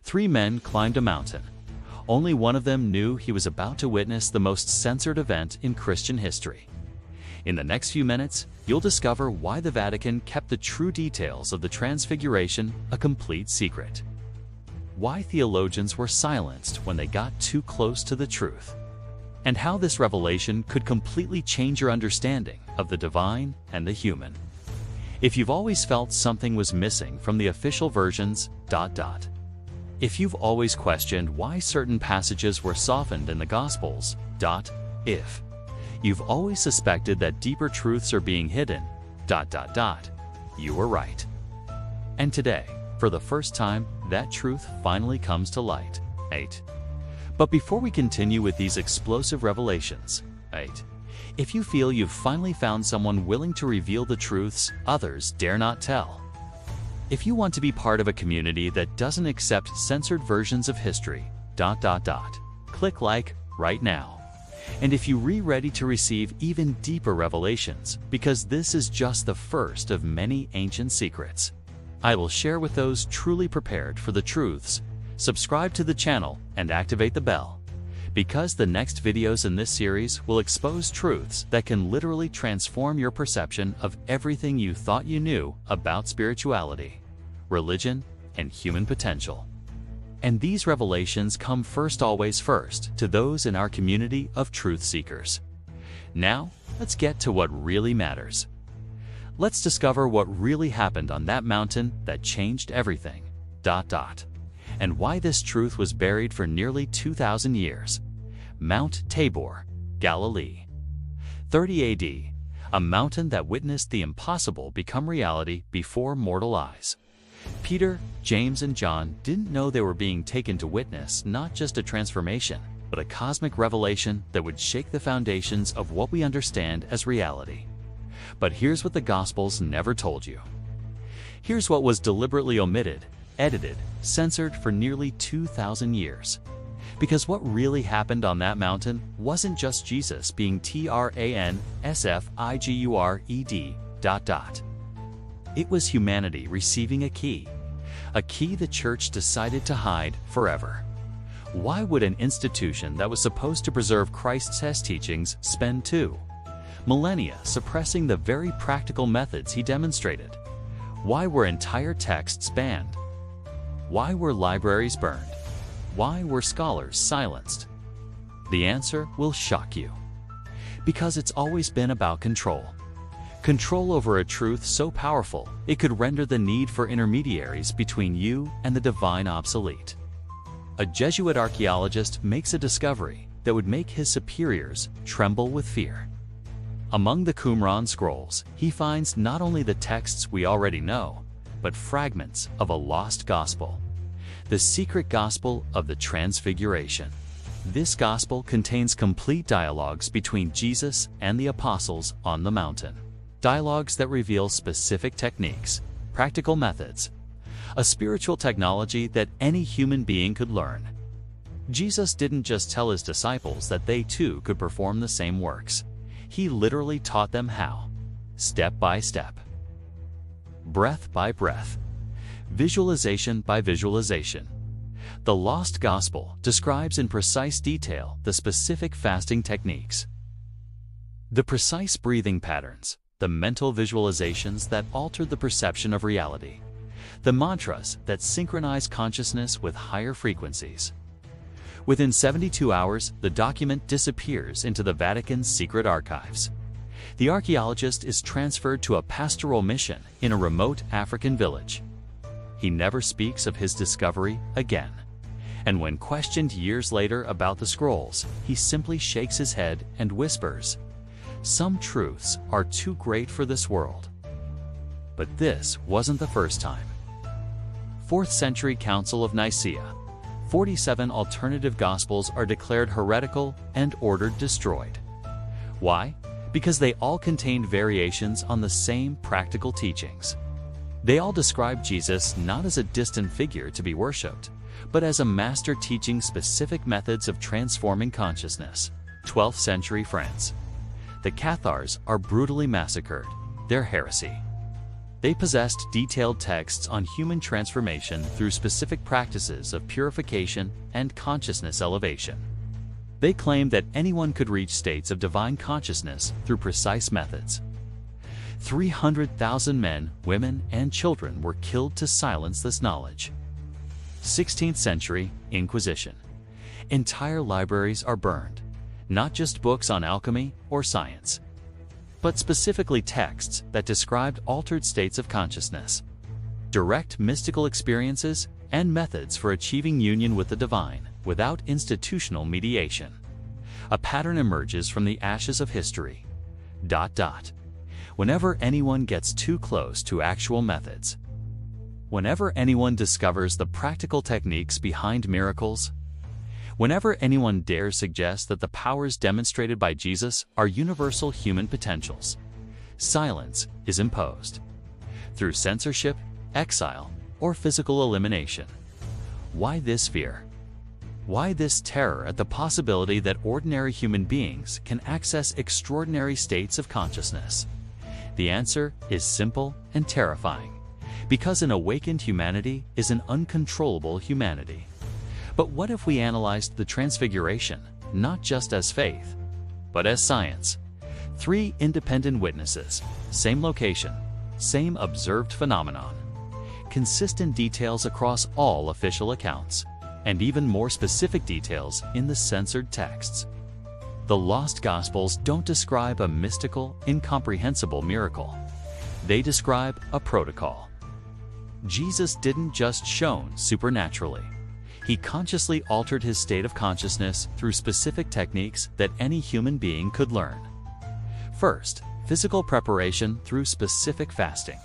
Three men climbed a mountain. Only one of them knew he was about to witness the most censored event in Christian history. In the next few minutes, you'll discover why the Vatican kept the true details of the Transfiguration a complete secret. Why theologians were silenced when they got too close to the truth. And how this revelation could completely change your understanding of the divine and the human. If you've always felt something was missing from the official versions, If you've always questioned why certain passages were softened in the Gospels, If you've always suspected that deeper truths are being hidden, you were right. And today, for the first time, that truth finally comes to light. 8. But before we continue with these explosive revelations, if you feel you've finally found someone willing to reveal the truths others dare not tell, if you want to be part of a community that doesn't accept censored versions of history, click like right now. And if you're ready to receive even deeper revelations, because this is just the first of many ancient secrets I will share with those truly prepared for the truths, subscribe to the channel and activate the bell, because the next videos in this series will expose truths that can literally transform your perception of everything you thought you knew about spirituality, religion, and human potential. And these revelations come always first, to those in our community of truth seekers. Now, let's get to what really matters. Let's discover what really happened on that mountain that changed everything, and why this truth was buried for nearly 2,000 years. Mount Tabor, Galilee. 30 AD, a mountain that witnessed the impossible become reality before mortal eyes. Peter, James, and John didn't know they were being taken to witness not just a transformation, but a cosmic revelation that would shake the foundations of what we understand as reality. But here's what the Gospels never told you. Here's what was deliberately omitted, edited, censored for nearly 2,000 years. Because what really happened on that mountain wasn't just Jesus being transfigured. It was humanity receiving a key the church decided to hide forever. Why would an institution that was supposed to preserve Christ's teachings spend 2 millennia suppressing the very practical methods he demonstrated? Why were entire texts banned? Why were libraries burned? Why were scholars silenced? The answer will shock you. Because it's always been about control. Control over a truth so powerful, it could render the need for intermediaries between you and the divine obsolete. A Jesuit archaeologist makes a discovery that would make his superiors tremble with fear. Among the Qumran scrolls, he finds not only the texts we already know, but fragments of a lost gospel. The secret gospel of the Transfiguration. This gospel contains complete dialogues between Jesus and the apostles on the mountain. Dialogues that reveal specific techniques, practical methods, a spiritual technology that any human being could learn. Jesus didn't just tell his disciples that they too could perform the same works. He literally taught them how, step by step, breath by breath, visualization by visualization. The lost gospel describes in precise detail the specific fasting techniques, the precise breathing patterns, the mental visualizations that altered the perception of reality, the mantras that synchronize consciousness with higher frequencies. Within 72 hours, the document disappears into the Vatican's secret archives. The archaeologist is transferred to a pastoral mission in a remote African village. He never speaks of his discovery again. And when questioned years later about the scrolls, he simply shakes his head and whispers, "Some truths are too great for this world." But this wasn't the first time. 4th century Council of Nicaea. 47 alternative gospels are declared heretical and ordered destroyed. Why? Because they all contained variations on the same practical teachings. They all describe Jesus not as a distant figure to be worshipped, but as a master teaching specific methods of transforming consciousness. 12th century France. The Cathars are brutally massacred, their heresy. They possessed detailed texts on human transformation through specific practices of purification and consciousness elevation. They claimed that anyone could reach states of divine consciousness through precise methods. 300,000 men, women, and children were killed to silence this knowledge. 16th century Inquisition. Entire libraries are burned, not just books on alchemy or science, but specifically texts that described altered states of consciousness, direct mystical experiences, and methods for achieving union with the divine without institutional mediation. A pattern emerges from the ashes of history. Whenever anyone gets too close to actual methods, whenever anyone discovers the practical techniques behind miracles, whenever anyone dares suggest that the powers demonstrated by Jesus are universal human potentials, silence is imposed through censorship, exile, or physical elimination. Why this fear? Why this terror at the possibility that ordinary human beings can access extraordinary states of consciousness? The answer is simple and terrifying, because an awakened humanity is an uncontrollable humanity. But what if we analyzed the Transfiguration not just as faith, but as science? 3 independent witnesses, same location, same observed phenomenon, consistent details across all official accounts, and even more specific details in the censored texts. The lost Gospels don't describe a mystical, incomprehensible miracle. They describe a protocol. Jesus didn't just shone supernaturally. He consciously altered his state of consciousness through specific techniques that any human being could learn. First, physical preparation through specific fasting.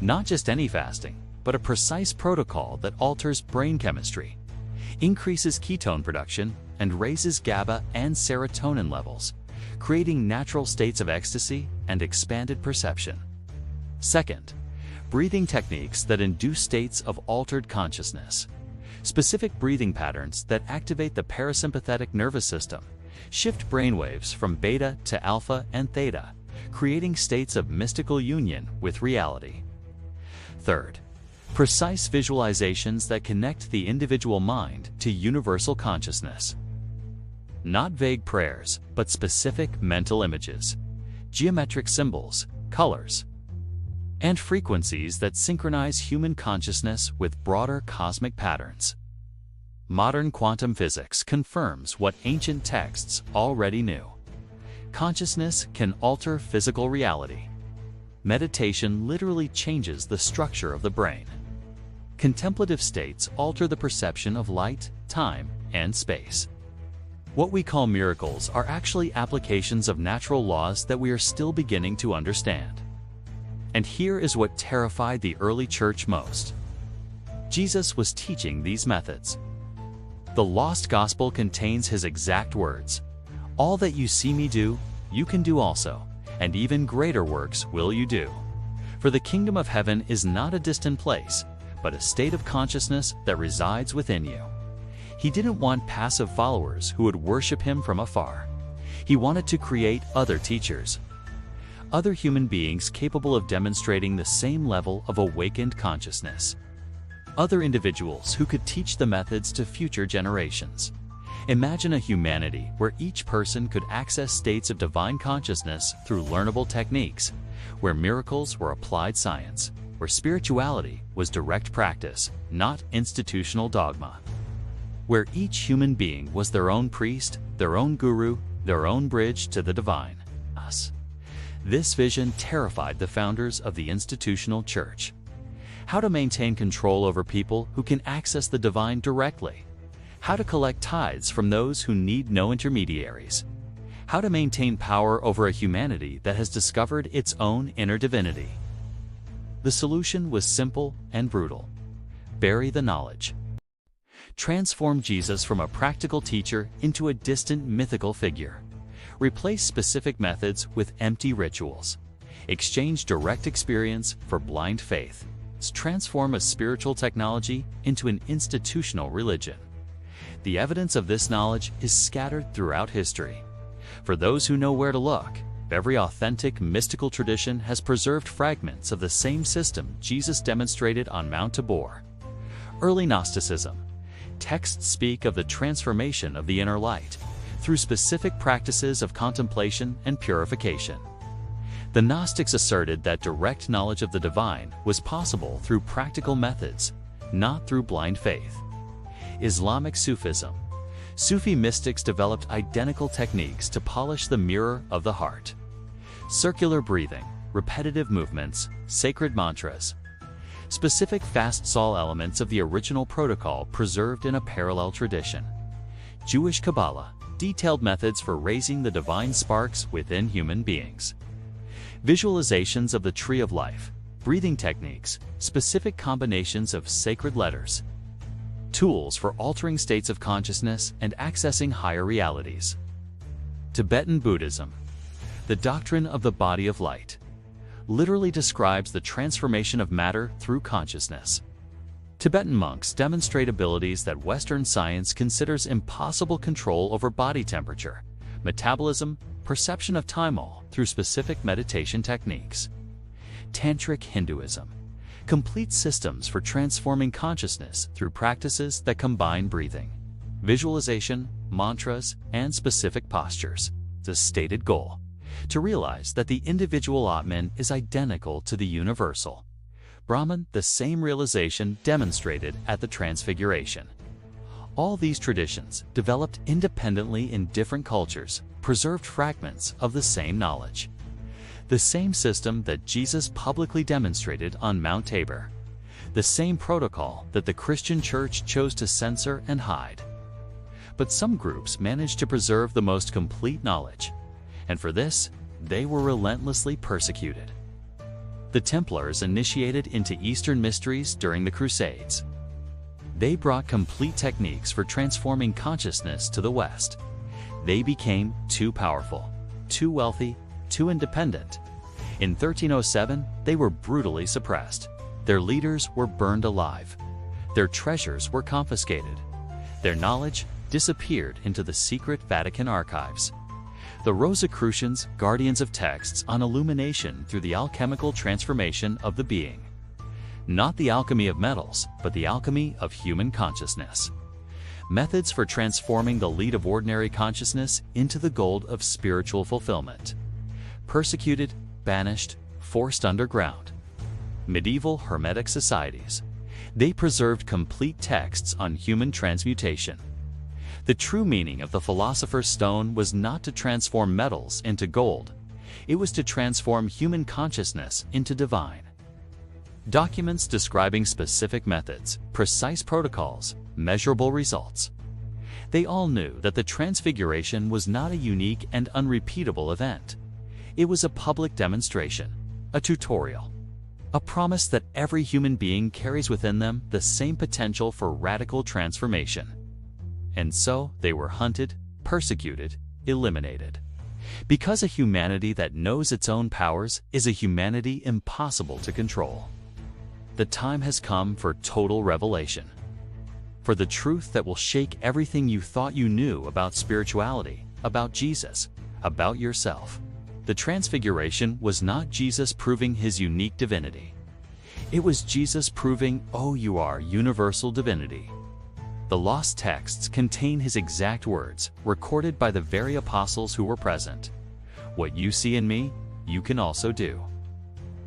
Not just any fasting, but a precise protocol that alters brain chemistry, increases ketone production, and raises GABA and serotonin levels, creating natural states of ecstasy and expanded perception. Second, breathing techniques that induce states of altered consciousness. Specific breathing patterns that activate the parasympathetic nervous system, shift brainwaves from beta to alpha and theta, creating states of mystical union with reality. Third, precise visualizations that connect the individual mind to universal consciousness. Not vague prayers, but specific mental images, geometric symbols, colors, and frequencies that synchronize human consciousness with broader cosmic patterns. Modern quantum physics confirms what ancient texts already knew. Consciousness can alter physical reality. Meditation literally changes the structure of the brain. Contemplative states alter the perception of light, time, and space. What we call miracles are actually applications of natural laws that we are still beginning to understand. And here is what terrified the early church most. Jesus was teaching these methods. The lost gospel contains his exact words. All that you see me do, you can do also, and even greater works will you do. For the kingdom of heaven is not a distant place, but a state of consciousness that resides within you. He didn't want passive followers who would worship him from afar. He wanted to create other teachers, other human beings capable of demonstrating the same level of awakened consciousness. Other individuals who could teach the methods to future generations. Imagine a humanity where each person could access states of divine consciousness through learnable techniques, where miracles were applied science, where spirituality was direct practice, not institutional dogma, where each human being was their own priest, their own guru, their own bridge to the divine. Us. This vision terrified the founders of the institutional church. How to maintain control over people who can access the divine directly. How to collect tithes from those who need no intermediaries. How to maintain power over a humanity that has discovered its own inner divinity. The solution was simple and brutal. Bury the knowledge. Transform Jesus from a practical teacher into a distant mythical figure. Replace specific methods with empty rituals. Exchange direct experience for blind faith. Transform a spiritual technology into an institutional religion. The evidence of this knowledge is scattered throughout history. For those who know where to look, Every authentic mystical tradition has preserved fragments of the same system Jesus demonstrated on Mount Tabor. Early Gnosticism. Texts speak of the transformation of the inner light through specific practices of contemplation and purification. The Gnostics asserted that direct knowledge of the divine was possible through practical methods, not through blind faith. Islamic Sufism. Sufi mystics developed identical techniques to polish the mirror of the heart. Circular breathing, repetitive movements, sacred mantras. Specific fast sol elements of the original protocol preserved in a parallel tradition. Jewish Kabbalah. Detailed methods for raising the divine sparks within human beings. Visualizations of the tree of life, breathing techniques, specific combinations of sacred letters. Tools for altering states of consciousness and accessing higher realities. Tibetan Buddhism. The doctrine of the body of light literally describes the transformation of matter through consciousness. Tibetan monks demonstrate abilities that Western science considers impossible: control over body temperature, metabolism, perception of time, all through specific meditation techniques. Tantric Hinduism. Complete systems for transforming consciousness through practices that combine breathing, visualization, mantras, and specific postures. The stated goal: to realize that the individual Atman is identical to the universal Brahman, the same realization demonstrated at the Transfiguration. All these traditions, developed independently in different cultures, preserved fragments of the same knowledge. The same system that Jesus publicly demonstrated on Mount Tabor. The same protocol that the Christian Church chose to censor and hide. But some groups managed to preserve the most complete knowledge, and for this, they were relentlessly persecuted. The Templars initiated into Eastern mysteries during the Crusades. They brought complete techniques for transforming consciousness to the West. They became too powerful, too wealthy, too independent. In 1307, they were brutally suppressed. Their leaders were burned alive. Their treasures were confiscated. Their knowledge disappeared into the secret Vatican archives. The Rosicrucians, guardians of texts on illumination through the alchemical transformation of the being. Not the alchemy of metals, but the alchemy of human consciousness. Methods for transforming the lead of ordinary consciousness into the gold of spiritual fulfillment. Persecuted, banished, forced underground. Medieval Hermetic societies. They preserved complete texts on human transmutation. The true meaning of the philosopher's stone was not to transform metals into gold. It was to transform human consciousness into divine. Documents describing specific methods, precise protocols, measurable results. They all knew that the Transfiguration was not a unique and unrepeatable event. It was a public demonstration, a tutorial, a promise that every human being carries within them the same potential for radical transformation. And so they were hunted, persecuted, eliminated. Because a humanity that knows its own powers is a humanity impossible to control. The time has come for total revelation. For the truth that will shake everything you thought you knew about spirituality, about Jesus, about yourself. The Transfiguration was not Jesus proving his unique divinity. It was Jesus proving, oh, you are universal divinity. The lost texts contain his exact words, recorded by the very apostles who were present. What you see in me, you can also do.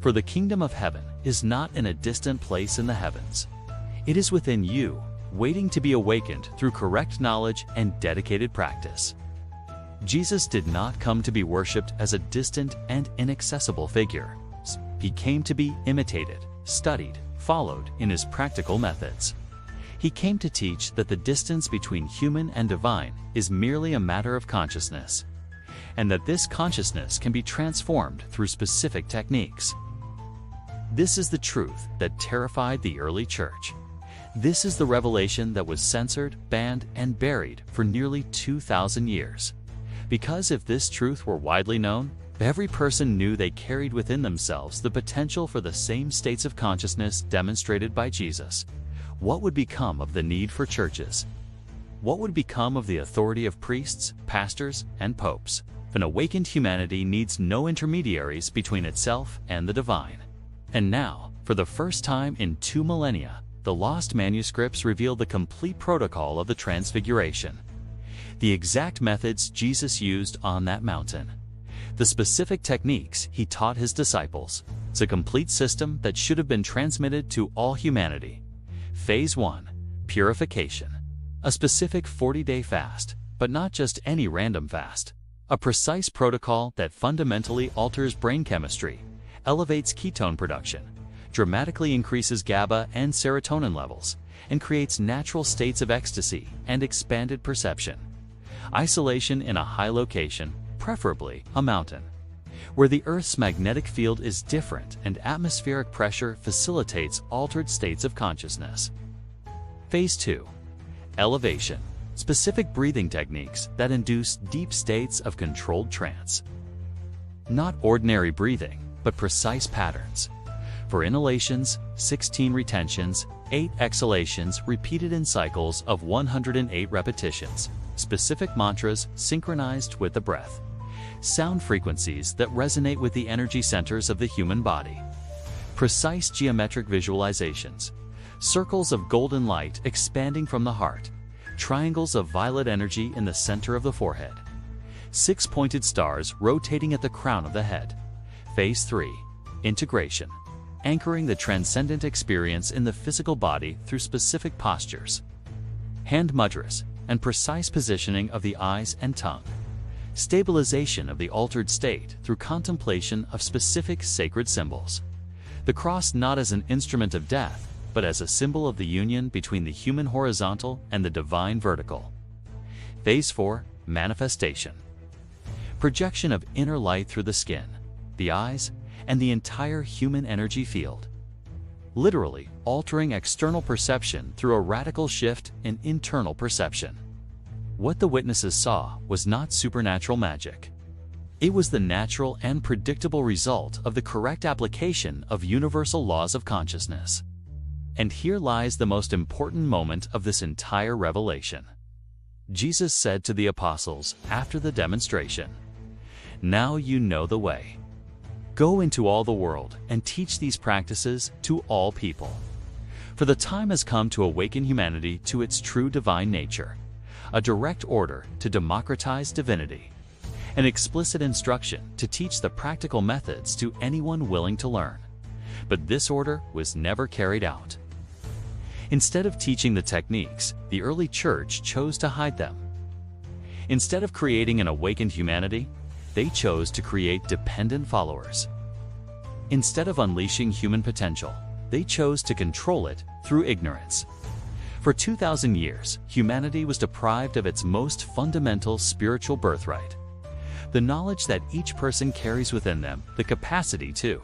For the kingdom of heaven is not in a distant place in the heavens. It is within you, waiting to be awakened through correct knowledge and dedicated practice. Jesus did not come to be worshipped as a distant and inaccessible figure. He came to be imitated, studied, followed in his practical methods. He came to teach that the distance between human and divine is merely a matter of consciousness, and that this consciousness can be transformed through specific techniques. This is the truth that terrified the early church. This is the revelation that was censored, banned, and buried for nearly 2,000 years. Because if this truth were widely known, every person knew they carried within themselves the potential for the same states of consciousness demonstrated by Jesus. What would become of the need for churches? What would become of the authority of priests, pastors, and popes? An awakened humanity needs no intermediaries between itself and the divine. And now, for the first time in 2 millennia, the lost manuscripts reveal the complete protocol of the Transfiguration. The exact methods Jesus used on that mountain. The specific techniques he taught his disciples. It's a complete system that should have been transmitted to all humanity. Phase 1. Purification. A specific 40-day fast, but not just any random fast. A precise protocol that fundamentally alters brain chemistry, elevates ketone production, dramatically increases GABA and serotonin levels, and creates natural states of ecstasy and expanded perception. Isolation in a high location, preferably a mountain, where the Earth's magnetic field is different and atmospheric pressure facilitates altered states of consciousness. Phase 2. Elevation. Specific breathing techniques that induce deep states of controlled trance. Not ordinary breathing, but precise patterns. For inhalations, 16 retentions, 8 exhalations repeated in cycles of 108 repetitions. Specific mantras synchronized with the breath. Sound frequencies that resonate with the energy centers of the human body. Precise geometric visualizations. Circles of golden light expanding from the heart. Triangles of violet energy in the center of the forehead. 6 pointed stars rotating at the crown of the head. Phase 3. Integration. Anchoring the transcendent experience in the physical body through specific postures. Hand mudras and precise positioning of the eyes and tongue. Stabilization of the altered state through contemplation of specific sacred symbols. The cross not as an instrument of death, but as a symbol of the union between the human horizontal and the divine vertical. Phase 4. Manifestation. Projection of inner light through the skin, the eyes, and the entire human energy field. Literally altering external perception through a radical shift in internal perception. What the witnesses saw was not supernatural magic. It was the natural and predictable result of the correct application of universal laws of consciousness. And here lies the most important moment of this entire revelation. Jesus said to the apostles after the demonstration, "Now you know the way. Go into all the world and teach these practices to all people. For the time has come to awaken humanity to its true divine nature, a direct order to democratize divinity, an explicit instruction to teach the practical methods to anyone willing to learn." But this order was never carried out. Instead of teaching the techniques, the early church chose to hide them. Instead of creating an awakened humanity, they chose to create dependent followers. Instead of unleashing human potential, they chose to control it through ignorance. For 2,000 years, humanity was deprived of its most fundamental spiritual birthright, the knowledge that each person carries within them the capacity to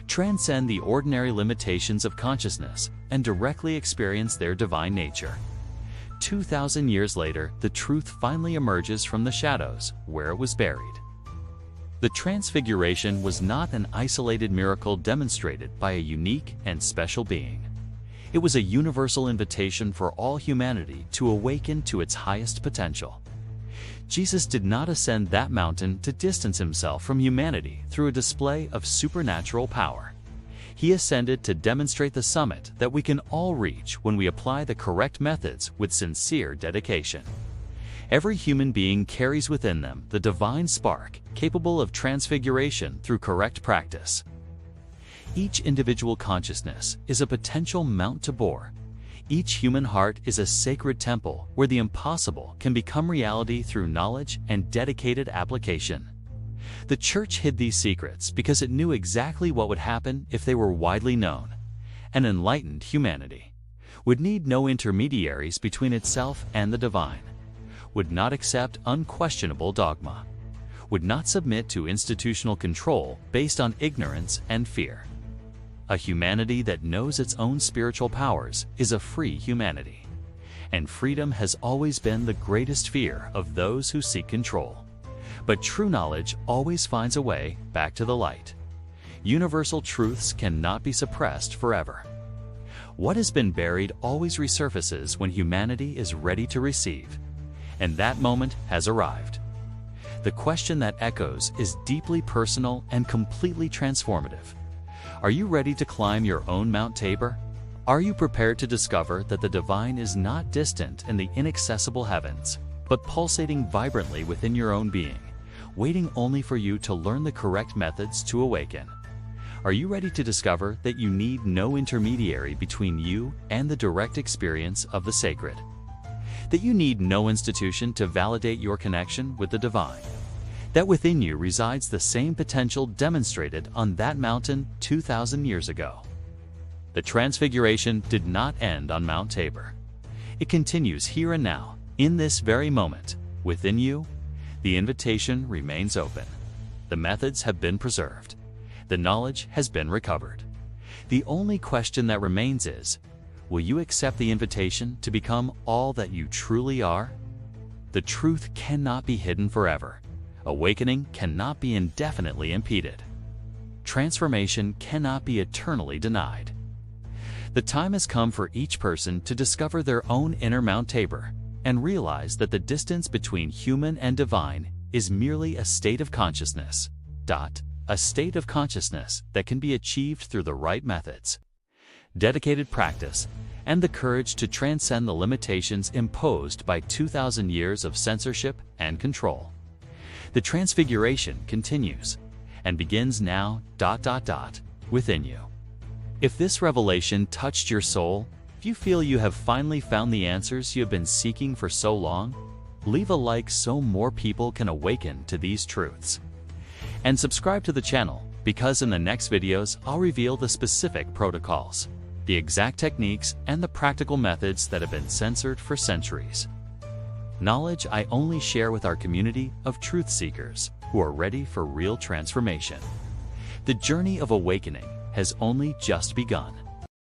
transcend the ordinary limitations of consciousness and directly experience their divine nature. 2,000 years later, the truth finally emerges from the shadows where it was buried. The Transfiguration was not an isolated miracle demonstrated by a unique and special being. It was a universal invitation for all humanity to awaken to its highest potential. Jesus did not ascend that mountain to distance himself from humanity through a display of supernatural power. He ascended to demonstrate the summit that we can all reach when we apply the correct methods with sincere dedication. Every human being carries within them the divine spark capable of transfiguration through correct practice. Each individual consciousness is a potential Mount Tabor. Each human heart is a sacred temple where the impossible can become reality through knowledge and dedicated application. The Church hid these secrets because it knew exactly what would happen if they were widely known. An enlightened humanity would need no intermediaries between itself and the divine, would not accept unquestionable dogma, would not submit to institutional control based on ignorance and fear. A humanity that knows its own spiritual powers is a free humanity, and freedom has always been the greatest fear of those who seek control. But true knowledge always finds a way back to the light. Universal truths cannot be suppressed forever. What has been buried always resurfaces when humanity is ready to receive, and that moment has arrived. The question that echoes is deeply personal and completely transformative. Are you ready to climb your own Mount Tabor? Are you prepared to discover that the divine is not distant in the inaccessible heavens, but pulsating vibrantly within your own being, waiting only for you to learn the correct methods to awaken? Are you ready to discover that you need no intermediary between you and the direct experience of the sacred? That you need no institution to validate your connection with the divine? That within you resides the same potential demonstrated on that mountain 2,000 years ago? The Transfiguration did not end on Mount Tabor. It continues here and now, in this very moment. Within you, the invitation remains open. The methods have been preserved. The knowledge has been recovered. The only question that remains is, will you accept the invitation to become all that you truly are? The truth cannot be hidden forever. Awakening cannot be indefinitely impeded. Transformation cannot be eternally denied. The time has come for each person to discover their own inner Mount Tabor and realize that the distance between human and divine is merely a state of consciousness. A state of consciousness that can be achieved through the right methods, dedicated practice, and the courage to transcend the limitations imposed by 2,000 years of censorship and control. The Transfiguration continues and begins now, within you. If this revelation touched your soul, if you feel you have finally found the answers you have been seeking for so long, leave a like so more people can awaken to these truths. And subscribe to the channel, because in the next videos I'll reveal the specific protocols, the exact techniques, and the practical methods that have been censored for centuries. Knowledge I only share with our community of truth seekers who are ready for real transformation. The journey of awakening has only just begun.